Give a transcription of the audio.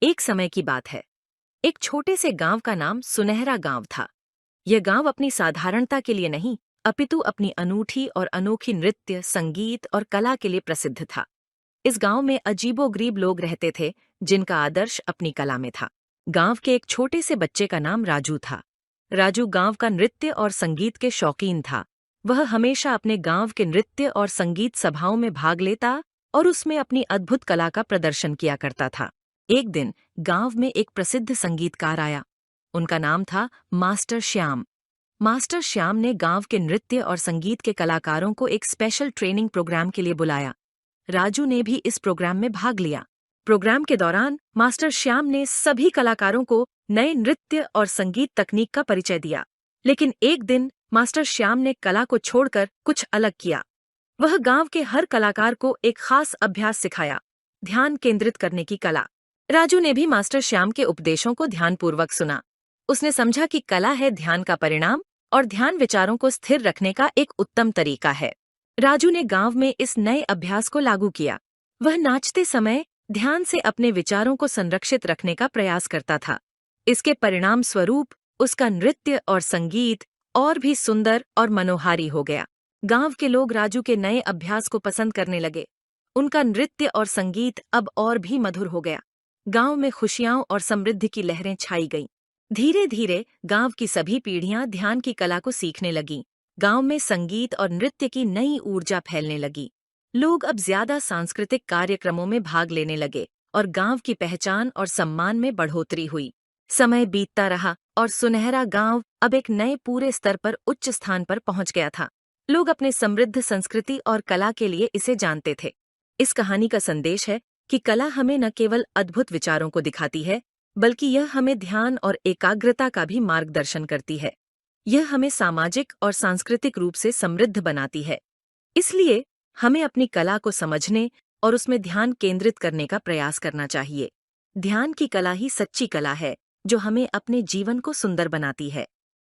एक समय की बात है। एक छोटे से गांव का नाम सुनहरा गांव था। यह गांव अपनी साधारणता के लिए नहीं, अपितु अपनी अनूठी और अनोखी नृत्य, संगीत और कला के लिए प्रसिद्ध था। इस गांव में अजीबोगरीब लोग रहते थे, जिनका आदर्श अपनी कला में था। गांव के एक छोटे से बच्चे का नाम राजू था। राजू गांव का नृत्य और संगीत के शौकीन था। वह हमेशा अपने गांव के नृत्य और संगीत सभाओं में भाग लेता और उसमें अपनी अद्भुत कला का प्रदर्शन किया करता था। एक दिन गांव में एक प्रसिद्ध संगीतकार आया। उनका नाम था मास्टर श्याम। मास्टर श्याम ने गांव के नृत्य और संगीत के कलाकारों को एक स्पेशल ट्रेनिंग प्रोग्राम के लिए बुलाया। राजू ने भी इस प्रोग्राम में भाग लिया। प्रोग्राम के दौरान मास्टर श्याम ने सभी कलाकारों को नए नृत्य और संगीत तकनीक का परिचय दिया। लेकिन एक दिन मास्टर श्याम ने कला को छोड़कर कुछ अलग किया। वह गांव के हर कलाकार को एक खास अभ्यास सिखाया, ध्यान केंद्रित करने की कला। राजू ने भी मास्टर श्याम के उपदेशों को ध्यानपूर्वक सुना। उसने समझा कि कला है ध्यान का परिणाम और ध्यान विचारों को स्थिर रखने का एक उत्तम तरीका है। राजू ने गांव में इस नए अभ्यास को लागू किया। वह नाचते समय ध्यान से अपने विचारों को संरक्षित रखने का प्रयास करता था। इसके परिणाम स्वरूप उसका नृत्य और संगीत और भी सुंदर और मनोहारी हो गया। गांव के लोग राजू के नए अभ्यास को पसंद करने लगे। उनका नृत्य और संगीत अब और भी मधुर हो गया। गांव में खुशियां और समृद्धि की लहरें छाई गईं। धीरे धीरे गांव की सभी पीढ़ियां ध्यान की कला को सीखने लगीं। गांव में संगीत और नृत्य की नई ऊर्जा फैलने लगी। लोग अब ज्यादा सांस्कृतिक कार्यक्रमों में भाग लेने लगे और गांव की पहचान और सम्मान में बढ़ोतरी हुई। समय बीतता रहा और सुनहरा गांव अब एक नए पूरे स्तर पर उच्च स्थान पर पहुंच गया था। लोग अपने समृद्ध संस्कृति और कला के लिए इसे जानते थे। इस कहानी का संदेश है कि कला हमें न केवल अद्भुत विचारों को दिखाती है, बल्कि यह हमें ध्यान और एकाग्रता का भी मार्गदर्शन करती है। यह हमें सामाजिक और सांस्कृतिक रूप से समृद्ध बनाती है। इसलिए हमें अपनी कला को समझने और उसमें ध्यान केंद्रित करने का प्रयास करना चाहिए। ध्यान की कला ही सच्ची कला है, जो हमें अपने जीवन को सुंदर बनाती है।